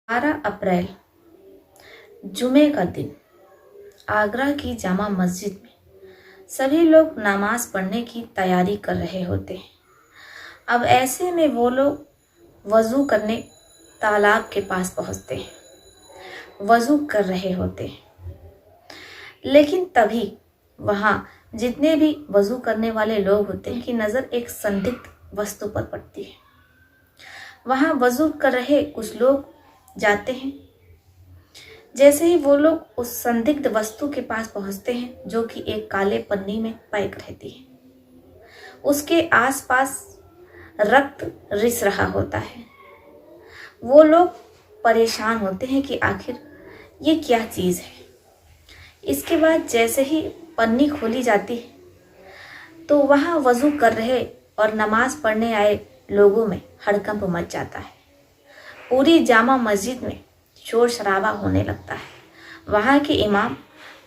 12 अप्रैल जुमे का दिन आगरा की जामा मस्जिद में सभी लोग नमाज पढ़ने की तैयारी कर रहे होते हैं। अब ऐसे में वो लोग वज़ू करने तालाब के पास पहुंचते हैं, वज़ू कर रहे होते हैं। लेकिन तभी वहाँ जितने भी वज़ू करने वाले लोग होते हैं की नज़र एक संदिग्ध वस्तु पर पड़ती है। वहाँ वज़ू कर रहे कुछ लोग जाते हैं। जैसे ही वो लोग उस संदिग्ध वस्तु के पास पहुंचते हैं जो कि एक काले पन्नी में पैक रहती है, उसके आसपास रक्त रिस रहा होता है। वो लोग परेशान होते हैं कि आखिर ये क्या चीज़ है। इसके बाद जैसे ही पन्नी खोली जाती है तो वहाँ वज़ू कर रहे और नमाज पढ़ने आए लोगों में हड़कंप मच जाता है। पूरी जामा मस्जिद में शोर शराबा होने लगता है। वहाँ के इमाम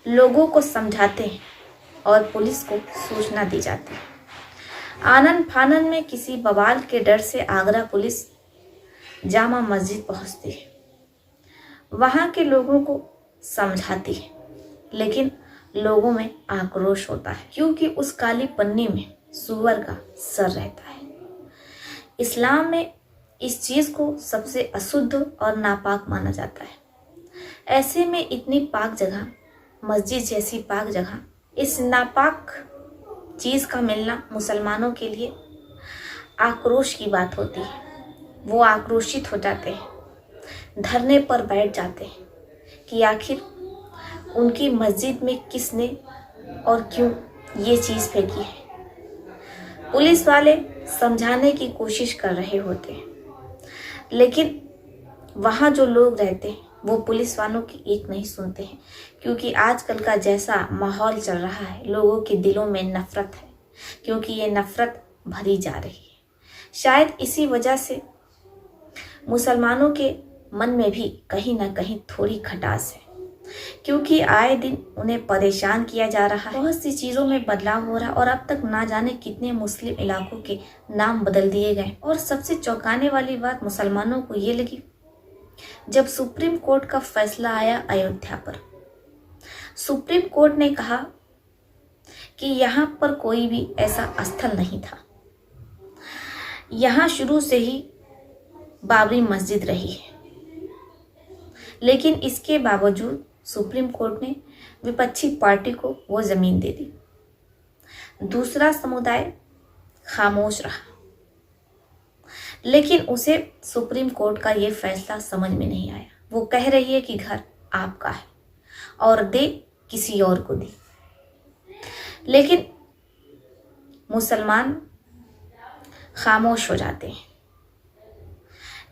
लोगों को समझाते हैं और पुलिस को सूचना दी जाती है। आनन फानन में किसी बवाल के डर से आगरा पुलिस जामा मस्जिद पहुँचती है, वहाँ के लोगों को समझाती है, लेकिन लोगों में आक्रोश होता है क्योंकि उस काली पन्नी में सूअर का सर रहता है। इस्लाम में इस चीज़ को सबसे अशुद्ध और नापाक माना जाता है। ऐसे में इतनी पाक जगह, मस्जिद जैसी पाक जगह, इस नापाक चीज़ का मिलना मुसलमानों के लिए आक्रोश की बात होती है। वो आक्रोशित हो जाते हैं, धरने पर बैठ जाते हैं कि आखिर उनकी मस्जिद में किसने और क्यों ये चीज़ फेंकी है। पुलिस वाले समझाने की कोशिश कर रहे होते हैं, लेकिन वहाँ जो लोग रहते हैं वो पुलिस वालों की एक नहीं सुनते हैं, क्योंकि आजकल का जैसा माहौल चल रहा है, लोगों के दिलों में नफ़रत है, क्योंकि ये नफ़रत भरी जा रही है। शायद इसी वजह से मुसलमानों के मन में भी कहीं ना कहीं थोड़ी खटास है, क्योंकि आए दिन उन्हें परेशान किया जा रहा है। बहुत सी चीज़ों में बदलाव हो रहा है और अब तक ना जाने कितने मुस्लिम इलाकों के नाम बदल दिए गए। और सबसे चौंकाने वाली बात मुसलमानों को ये लगी जब सुप्रीम कोर्ट का फैसला आया अयोध्या पर। सुप्रीम कोर्ट ने कहा कि यहाँ पर कोई भी ऐसा स्थल नहीं था, यहाँ शुरू से ही बाबरी मस्जिद रही है। लेकिन इसके बावजूद सुप्रीम कोर्ट ने विपक्षी पार्टी को वो जमीन दे दी। दूसरा समुदाय खामोश रहा, लेकिन उसे सुप्रीम कोर्ट का ये फैसला समझ में नहीं आया। वो कह रही है कि घर आपका है और दे किसी और को दी। लेकिन मुसलमान खामोश हो जाते हैं,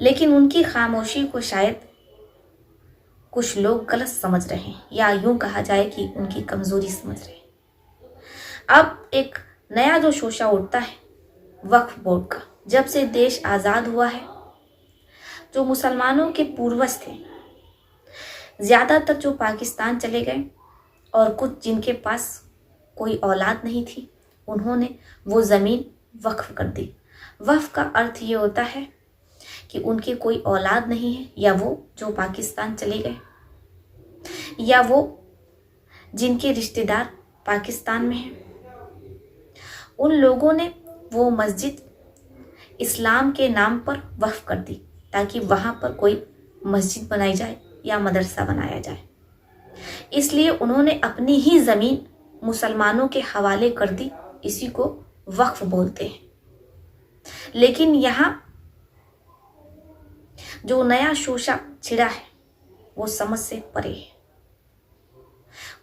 लेकिन उनकी खामोशी को शायद कुछ लोग गलत समझ रहे हैं, या यूं कहा जाए कि उनकी कमजोरी समझ रहे हैं। अब एक नया जो शोशा उठता है वक्फ बोर्ड का। जब से देश आज़ाद हुआ है, जो मुसलमानों के पूर्वज थे, ज़्यादातर जो पाकिस्तान चले गए और कुछ जिनके पास कोई औलाद नहीं थी, उन्होंने वो ज़मीन वक्फ कर दी। वक्फ का अर्थ ये होता है कि उनके कोई औलाद नहीं है, या वो जो पाकिस्तान चले गए, या वो जिनके रिश्तेदार पाकिस्तान में हैं, उन लोगों ने वो मस्जिद इस्लाम के नाम पर वक्फ कर दी ताकि वहाँ पर कोई मस्जिद बनाई जाए या मदरसा बनाया जाए। इसलिए उन्होंने अपनी ही ज़मीन मुसलमानों के हवाले कर दी। इसी को वक्फ बोलते हैं। लेकिन यहाँ जो नया शोशा छिड़ा है वो समझ से परे है।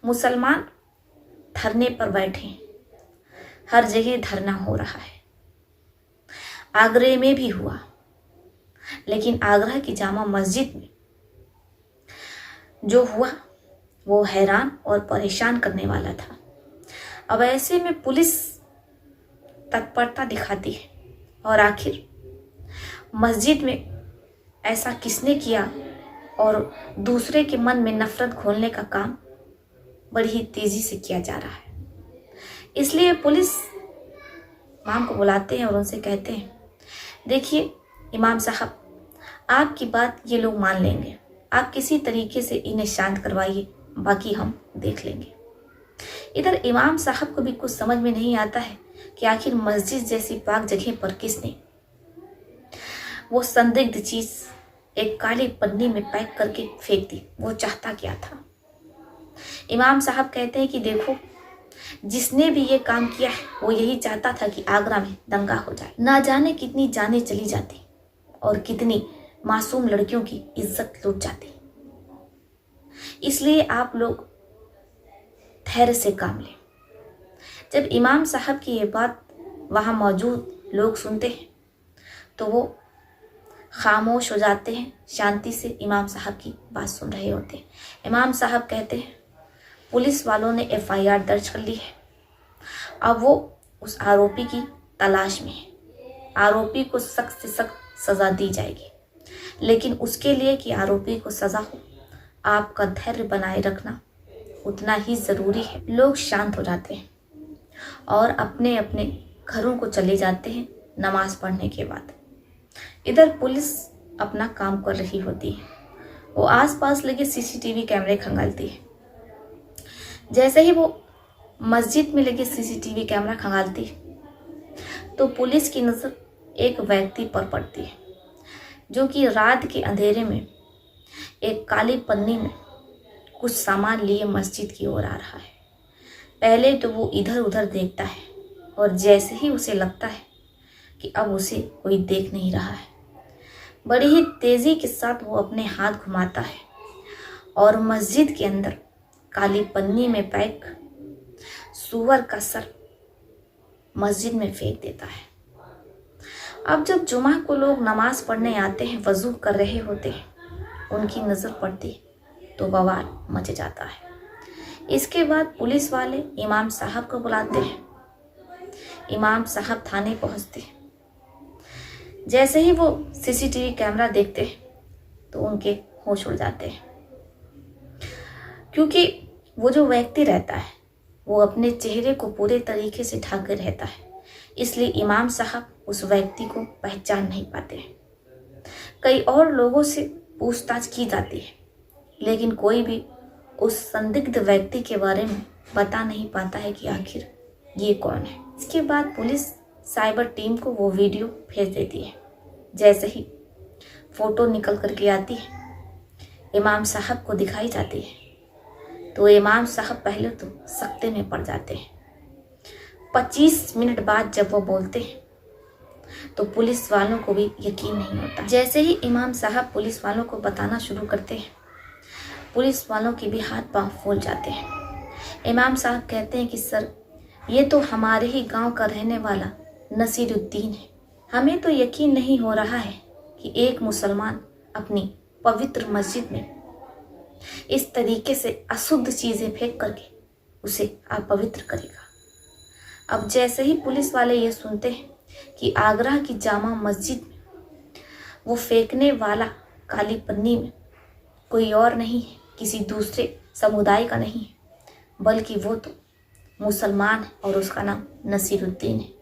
मुसलमान धरने पर बैठे, हर जगह धरना हो रहा है। आगरे में भी हुआ, लेकिन आगरा की जामा मस्जिद में जो हुआ वो हैरान और परेशान करने वाला था। अब ऐसे में पुलिस तत्परता दिखाती है, और आखिर मस्जिद में ऐसा किसने किया और दूसरे के मन में नफरत घोलने का काम बड़ी ही तेजी से किया जा रहा है। इसलिए पुलिस इमाम को बुलाते हैं और उनसे कहते हैं, देखिए इमाम साहब, आपकी बात ये लोग मान लेंगे। आप किसी तरीके से इन्हें शांत करवाइए, बाकी हम देख लेंगे। इधर इमाम साहब को भी कुछ समझ में नहीं आता है कि आखिर मस्जिद जैसी पाक जगह पर किसने वो संदिग्ध चीज एक काली पन्नी में पैक करके फेंक दी। वो चाहता क्या था? इमाम साहब कहते हैं कि देखो, जिसने भी ये काम किया है वो यही चाहता था कि आगरा में दंगा हो जाए। ना जाने कितनी जानें चली जाती और कितनी मासूम लड़कियों की इज्जत लूट जाती। इसलिए आप लोग धैर्य से काम लें। जब इमाम साहब की ये बात वहां मौजूद लोग सुनते हैं तो वो खामोश हो जाते हैं, शांति से इमाम साहब की बात सुन रहे होते हैं। इमाम साहब कहते हैं पुलिस वालों ने FIR दर्ज कर ली है। अब वो उस आरोपी की तलाश में है। आरोपी को सख्त से सख्त सजा दी जाएगी, लेकिन उसके लिए कि आरोपी को सजा हो, आपका धैर्य बनाए रखना उतना ही जरूरी है। लोग शांत हो जाते हैं और अपने अपने घरों को चले जाते हैं नमाज पढ़ने के बाद। इधर पुलिस अपना काम कर रही होती है। वो आसपास लगे CCTV कैमरे खंगालती है। जैसे ही वो मस्जिद में लगे CCTV कैमरा खंगालती है तो पुलिस की नजर एक व्यक्ति पर पड़ती है, जो कि रात के अंधेरे में एक काली पन्नी में कुछ सामान लिए मस्जिद की ओर आ रहा है। पहले तो वो इधर उधर देखता है और जैसे ही उसे लगता है कि अब उसे कोई देख नहीं रहा है, बड़ी ही तेजी के साथ वो अपने हाथ घुमाता है और मस्जिद के अंदर काली पन्नी में पैक सूअर का सर मस्जिद में फेंक देता है। अब जब जुमा को लोग नमाज पढ़ने आते हैं, वजू कर रहे होते हैं, उनकी नजर पड़ती तो बवाल मच जाता है। इसके बाद पुलिस वाले इमाम साहब को बुलाते हैं। इमाम साहब थाने पहुंचते हैं। जैसे ही वो CCTV कैमरा देखते हैं तो उनके होश उड़ जाते हैं, क्योंकि वो जो व्यक्ति रहता है वो अपने चेहरे को पूरे तरीके से ढक कर रहता है। इसलिए इमाम साहब उस व्यक्ति को पहचान नहीं पाते हैं। कई और लोगों से पूछताछ की जाती है, लेकिन कोई भी उस संदिग्ध व्यक्ति के बारे में बता नहीं पाता है कि आखिर ये कौन है। इसके बाद पुलिस साइबर टीम को वो वीडियो भेज देती है। जैसे ही फोटो निकल करके आती है, इमाम साहब को दिखाई जाती है, तो इमाम साहब पहले तो सकते में पड़ जाते हैं। 25 मिनट बाद जब वो बोलते हैं तो पुलिस वालों को भी यकीन नहीं होता। जैसे ही इमाम साहब पुलिस वालों को बताना शुरू करते हैं, पुलिस वालों के भी हाथ पांव फूल जाते हैं। इमाम साहब कहते हैं कि सर, ये तो हमारे ही गांव का रहने वाला नसीरुद्दीन है। हमें तो यकीन नहीं हो रहा है कि एक मुसलमान अपनी पवित्र मस्जिद में इस तरीके से अशुद्ध चीजें फेंक करके उसे अपवित्र करेगा। अब जैसे ही पुलिस वाले ये सुनते हैं कि आगरा की जामा मस्जिद में वो फेंकने वाला काली पन्नी में कोई और नहीं है, किसी दूसरे समुदाय का नहीं है, बल्कि वो तो मुसलमान है और उसका नाम नसीरुद्दीन है।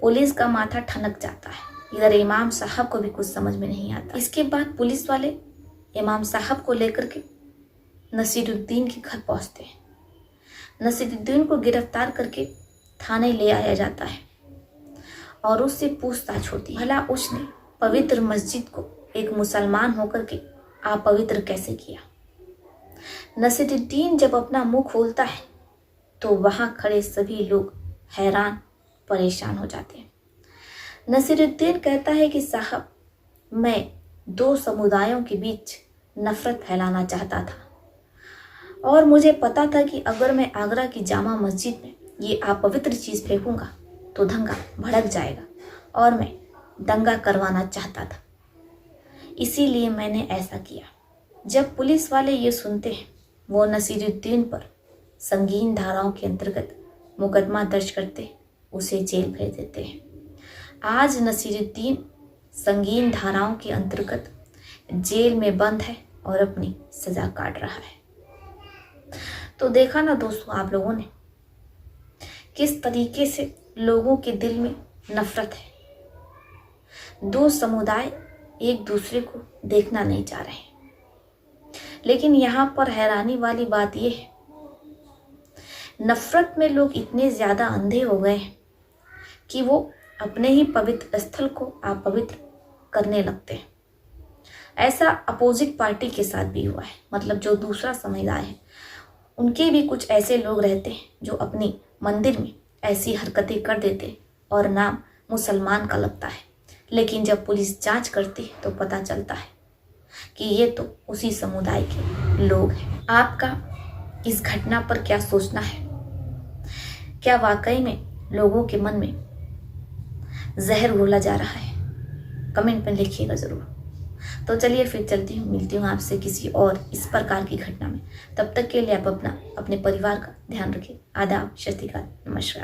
पुलिस का माथा ठनक जाता है। इधर इमाम साहब को भी कुछ समझ में नहीं आता। इसके बाद पुलिस वाले इमाम साहब को लेकर के नसीरुद्दीन के घर पहुंचते हैं। नसीरुद्दीन को गिरफ्तार करके थाने ले आया जाता है और उससे पूछताछ होती है, भला उसने पवित्र मस्जिद को एक मुसलमान होकर के अपवित्र कैसे किया। नसीरुद्दीन जब अपना मुंह खोलता है तो वहां खड़े सभी लोग हैरान परेशान हो जाते हैं। नसीरुद्दीन कहता है कि साहब, मैं दो समुदायों के बीच नफरत फैलाना चाहता था और मुझे पता था कि अगर मैं आगरा की जामा मस्जिद में ये अपवित्र चीज फेंकूंगा तो दंगा भड़क जाएगा और मैं दंगा करवाना चाहता था, इसीलिए मैंने ऐसा किया। जब पुलिस वाले ये सुनते हैं, वो नसीरुद्दीन पर संगीन धाराओं के अंतर्गत मुकदमा दर्ज करते उसे जेल भेज देते हैं। आज नसीरुद्दीन संगीन धाराओं के अंतर्गत जेल में बंद है और अपनी सजा काट रहा है। तो देखा ना दोस्तों, आप लोगों ने किस तरीके से लोगों के दिल में नफरत है। दो समुदाय एक दूसरे को देखना नहीं चाह रहे। लेकिन यहाँ पर हैरानी वाली बात यह है, नफरत में लोग इतने ज्यादा अंधे हो गए हैं कि वो अपने ही पवित्र स्थल को अपवित्र करने लगते हैं। ऐसा अपोजिट पार्टी के साथ भी हुआ है, मतलब जो दूसरा समुदाय है उनके भी कुछ ऐसे लोग रहते हैं जो अपनी मंदिर में ऐसी हरकतें कर देते और नाम मुसलमान का लगता है, लेकिन जब पुलिस जांच करती है तो पता चलता है कि ये तो उसी समुदाय के लोग हैं। आपका इस घटना पर क्या सोचना है? क्या वाकई में लोगों के मन में जहर घोला जा रहा है? कमेंट में लिखिएगा ज़रूर। तो चलिए फिर चलती हूँ, मिलती हूँ आपसे किसी और इस प्रकार की घटना में। तब तक के लिए आप अपने परिवार का ध्यान रखिए। आदाब, सत श्री अकाल, नमस्कार।